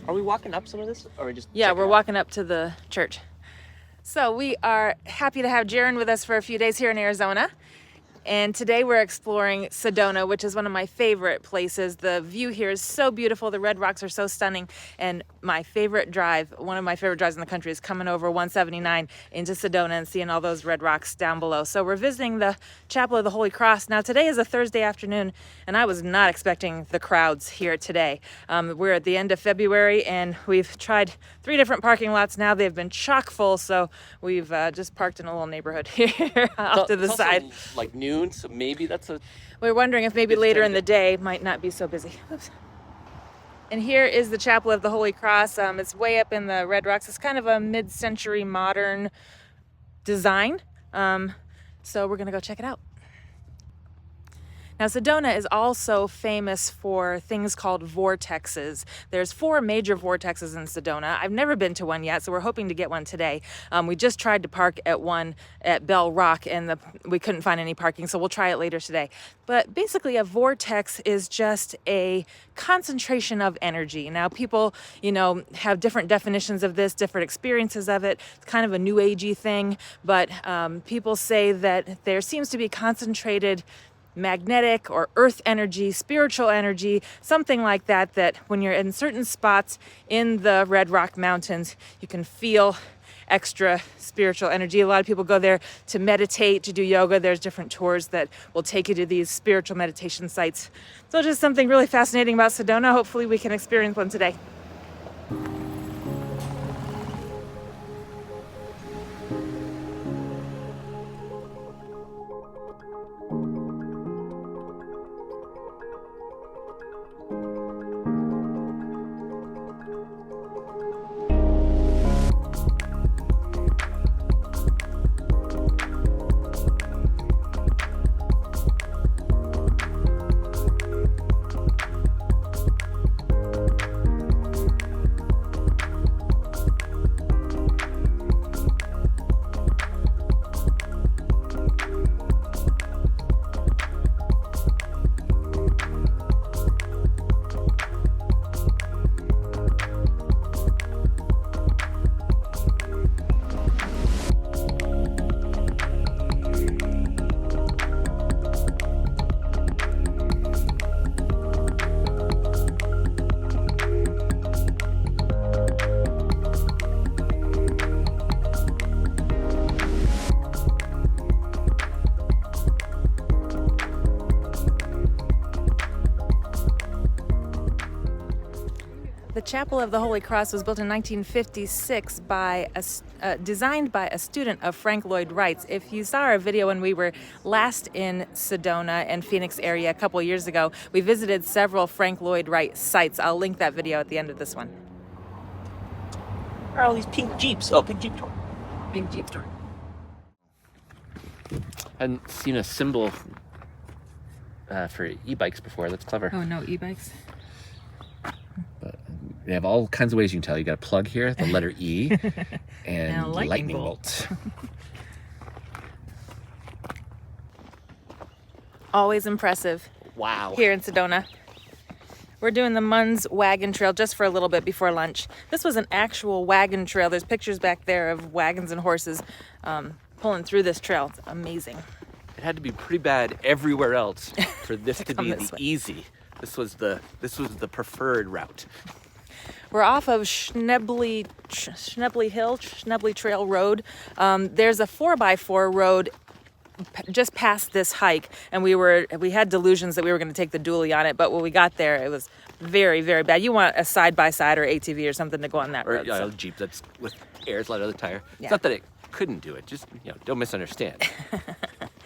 Are we walking up some of this, or just? Yeah, we're walking up to the church. So we are happy to have Jaron with us for a few days here in Arizona. And today we're exploring Sedona, which is one of my favorite places. The view here is so beautiful. The Red Rocks are so stunning. And my favorite drive, one of my favorite drives in the country, is coming over 179 into Sedona and seeing all those red rocks down below. So we're visiting the Chapel of the Holy Cross. Now today is a Thursday afternoon, and I was not expecting the crowds here today. We're at the end of February, and we've tried 3 different parking lots now. They've been chock full, so we've just parked in a little neighborhood here off to the side. Like noon. So maybe that's a... We're wondering if maybe later in the day might not be so busy. Oops. And here is the Chapel of the Holy Cross. It's way up in the Red Rocks. It's kind of a mid-century modern design. So we're gonna go check it out. Now, Sedona is also famous for things called vortexes. There's 4 major vortexes in Sedona. I've never been to one yet, so we're hoping to get one today. We just tried to park at one at Bell Rock, and we couldn't find any parking, so we'll try it later today. But basically, a vortex is just a concentration of energy. Now, people, have different definitions of this, different experiences of it. It's kind of a new agey thing, but people say that there seems to be concentrated magnetic or earth energy, spiritual energy, something like that, that when you're in certain spots in the Red Rock Mountains, you can feel extra spiritual energy. A lot of people go there to meditate, to do yoga. There's different tours that will take you to these spiritual meditation sites. So just something really fascinating about Sedona. Hopefully we can experience one today. The Chapel of the Holy Cross was built in 1956 designed by a student of Frank Lloyd Wright's. If you saw our video when we were last in Sedona and Phoenix area a couple years ago, we visited several Frank Lloyd Wright sites. I'll link that video at the end of this one. Where are all these pink Jeeps? Oh, pink Jeep tour. Pink Jeep tour. I hadn't seen a symbol for e-bikes before. That's clever. Oh, no e-bikes? But they have all kinds of ways you can tell. You got a plug here, the letter E, and lightning bolt. Always impressive. Wow. Here in Sedona. We're doing the Munds wagon trail just for a little bit before lunch. This was an actual wagon trail. There's pictures back there of wagons and horses pulling through this trail. It's amazing. It had to be pretty bad everywhere else for this to be the easy. This was the preferred route. We're off of Schnebly Trail Road. There's a 4x4 road just past this hike, and we had delusions that we were going to take the dually on it, but when we got there, it was very, very bad. You want a side-by-side or ATV or something to go on that road. Or a Jeep that's with air slide on the tire. Yeah. It's not that it couldn't do it, just don't misunderstand.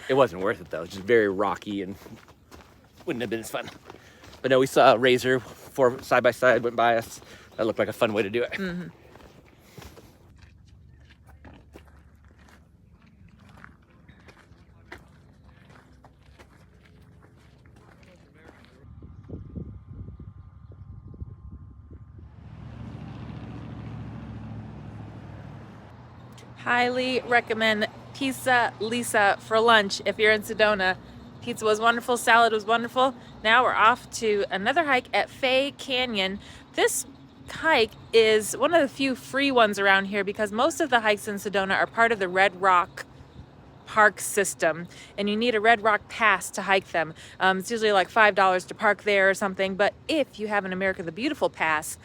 It wasn't worth it though. It was just very rocky and wouldn't have been as fun. But no, we saw a Razor 4 side-by-side went by us. That looked like a fun way to do it. Mm-hmm. Highly recommend Pisa Lisa for lunch if you're in Sedona. Pizza was wonderful, salad was wonderful. Now we're off to another hike at Fay Canyon. This hike is one of the few free ones around here because most of the hikes in Sedona are part of the Red Rock park system, and you need a Red Rock pass to hike them. It's usually like $5 to park there or something, but if you have an America the Beautiful pass,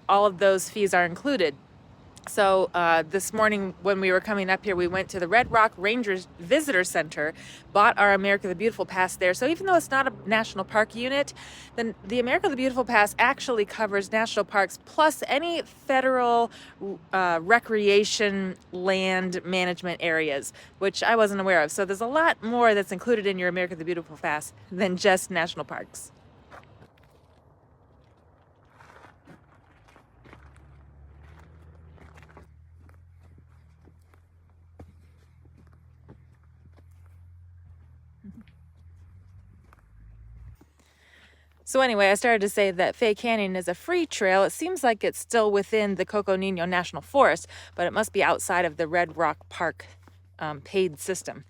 all of those fees are included. So this morning when we were coming up here, we went to the Red Rock Rangers Visitor Center, bought our America the Beautiful pass there. So even though it's not a national park unit, then the America the Beautiful pass actually covers national parks plus any federal recreation land management areas, which I wasn't aware of. So there's a lot more that's included in your America the Beautiful pass than just national parks. So anyway, I started to say that Fay Canyon is a free trail. It seems like it's still within the Coco Nino National Forest, but it must be outside of the Red Rock Park paid system.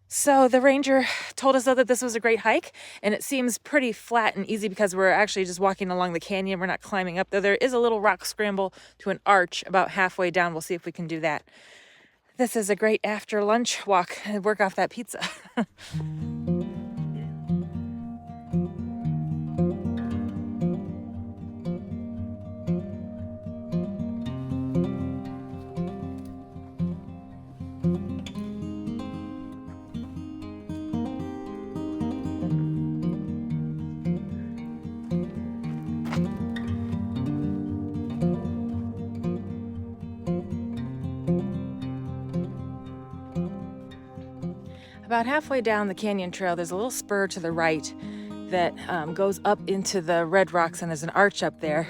So the ranger told us though that this was a great hike, and it seems pretty flat and easy because we're actually just walking along the canyon. We're not climbing up, though there is a little rock scramble to an arch about halfway down. We'll see if we can do that. This is a great after lunch walk and work off that pizza. About halfway down the canyon trail, there's a little spur to the right that goes up into the Red Rocks, and there's an arch up there.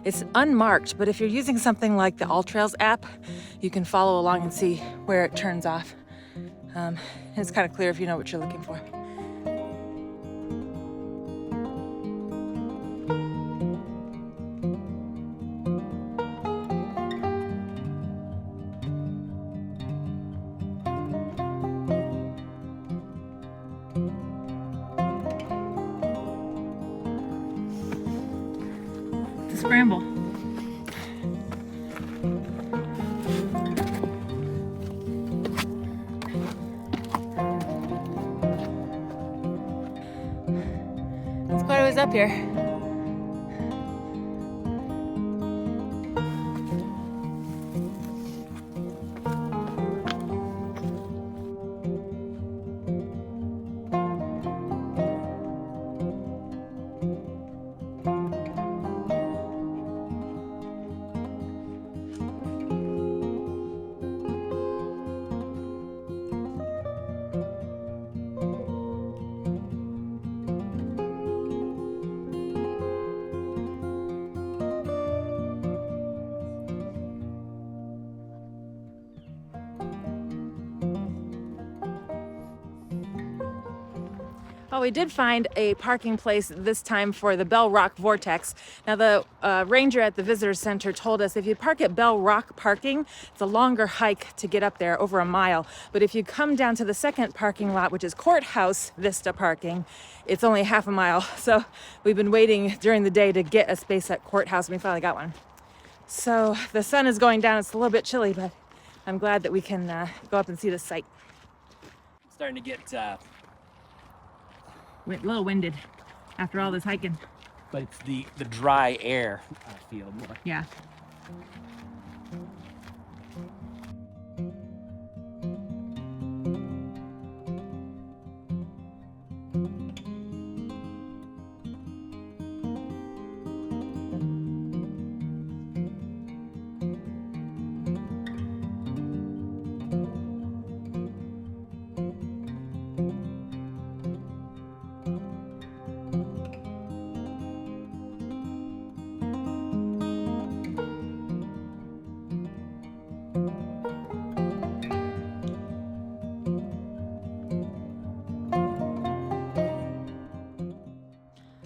It's unmarked, but if you're using something like the All Trails app, you can follow along and see where it turns off. It's kind of clear if you know what you're looking for. Scramble. That's quite a ways up here. Well, we did find a parking place this time for the Bell Rock Vortex. Now, the ranger at the visitor center told us if you park at Bell Rock parking, it's a longer hike to get up there, over a mile. But if you come down to the second parking lot, which is Courthouse Vista parking, it's only half a mile. So we've been waiting during the day to get a space at Courthouse, and we finally got one. So the sun is going down. It's a little bit chilly, but I'm glad that we can go up and see the site. Starting to get A little winded after all this hiking. but it's the dry air I feel more. Yeah.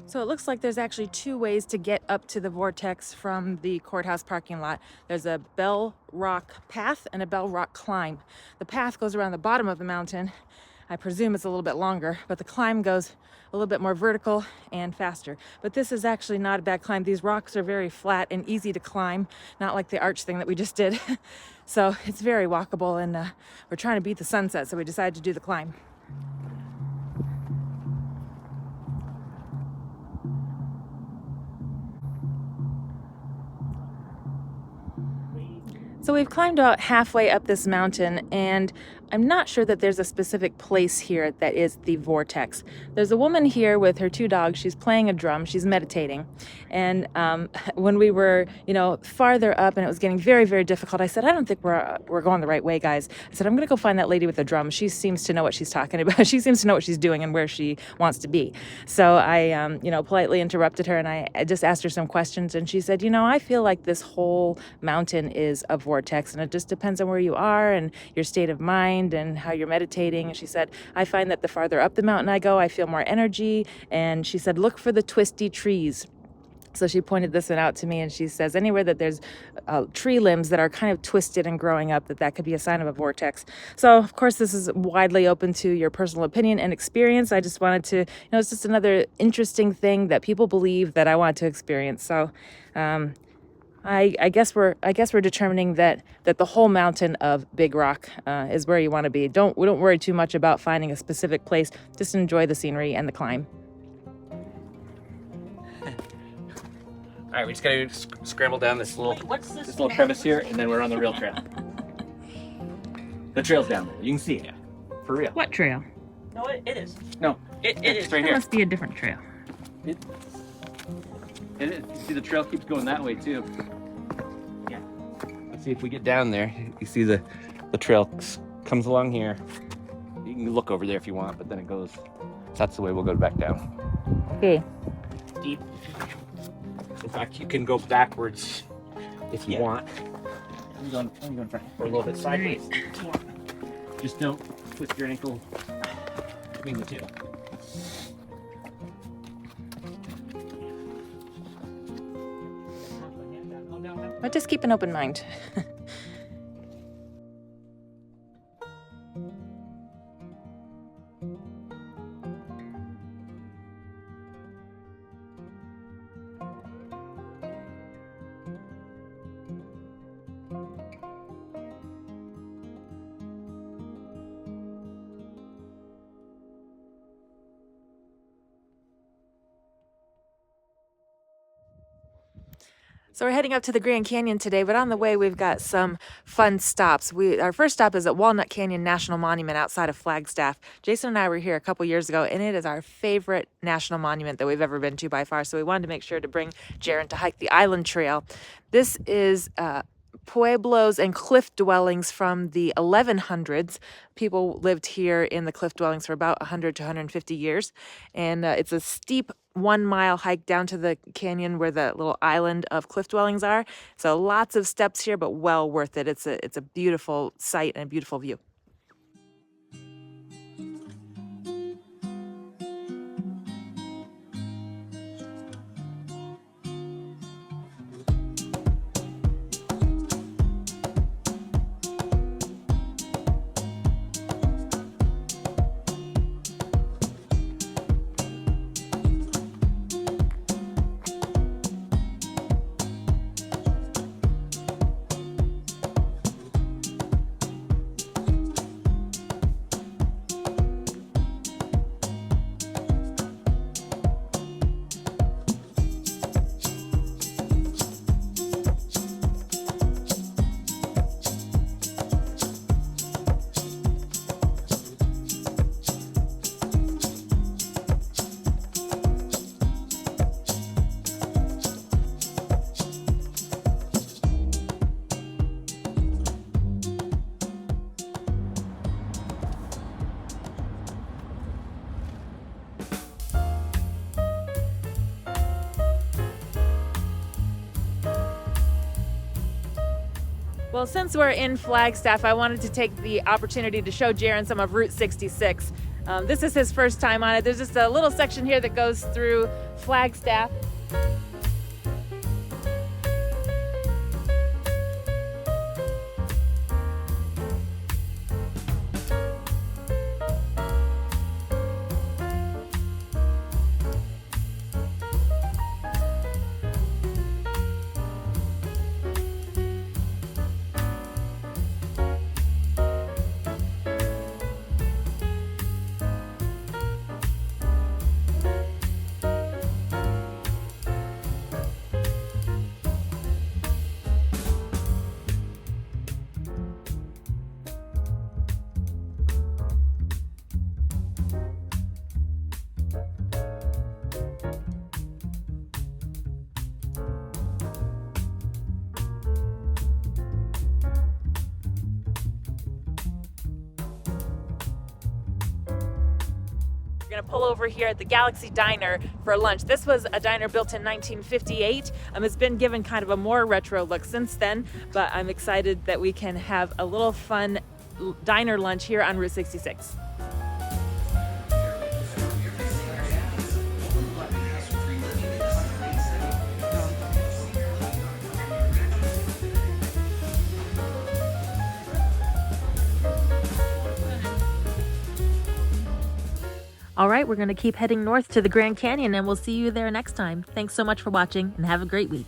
So it looks like there's actually two ways to get up to the Vortex from the courthouse parking lot. There's a Bell Rock path and a Bell Rock climb. The path goes around the bottom of the mountain, I presume it's a little bit longer, but the climb goes a little bit more vertical and faster. But this is actually not a bad climb. These rocks are very flat and easy to climb, not like the arch thing that we just did. So it's very walkable, and we're trying to beat the sunset, so we decided to do the climb. So we've climbed about halfway up this mountain, and I'm not sure that there's a specific place here that is the Vortex. There's a woman here with her 2 dogs. She's playing a drum. She's meditating. And when we were, farther up and it was getting very, very difficult, I said, I don't think we're going the right way, guys. I said, I'm going to go find that lady with the drum. She seems to know what she's talking about. She seems to know what she's doing and where she wants to be. So I, politely interrupted her, and I just asked her some questions. And she said, I feel like this whole mountain is a vortex, and it just depends on where you are and your state of mind and how you're meditating. And she said, I find that the farther up the mountain I go, I feel more energy. And she said, look for the twisty trees. So she pointed this one out to me, and she says anywhere that there's tree limbs that are kind of twisted and growing up, that could be a sign of a vortex. So of course this is widely open to your personal opinion and experience. I just wanted to, it's just another interesting thing that people believe that I want to experience. So I guess we're determining that the whole mountain of Big Rock is where you want to be. Don't worry too much about finding a specific place. Just enjoy the scenery and the climb. All right, we just gotta scramble down this little crevice here, and then we're on the real trail. The trail's down there. You can see it. For real. What trail? No, it is. No, It is. It's right It here. must be a different trail. It is. You see the trail keeps going that way too. Yeah. Let's see if we get down there. You see the trail comes along here. You can look over there if you want, but then it goes. That's the way we'll go back down. Okay. Deep. In fact, you can go backwards if you want. I'm going front or a little bit sideways. Just don't twist your ankle between the two. But just keep an open mind. So we're heading up to the Grand Canyon today, but on the way we've got some fun stops. Our first stop is at Walnut Canyon National Monument outside of Flagstaff. Jason and I were here a couple years ago, and it is our favorite national monument that we've ever been to by far. So we wanted to make sure to bring Jaron to hike the Island Trail. This is pueblos and cliff dwellings from the 1100s. People lived here in the cliff dwellings for about 100 to 150 years. And it's a steep 1 mile hike down to the canyon where the little island of cliff dwellings are. So lots of steps here, but well worth it. It's a beautiful sight and a beautiful view. Well, since we're in Flagstaff, I wanted to take the opportunity to show Jaron some of Route 66. This is his first time on it. There's just a little section here that goes through Flagstaff. gonna pull over here at the Galaxy Diner for lunch. This was a diner built in 1958. It's been given kind of a more retro look since then, but I'm excited that we can have a little fun diner lunch here on Route 66. All right, we're going to keep heading north to the Grand Canyon, and we'll see you there next time. Thanks so much for watching, and have a great week.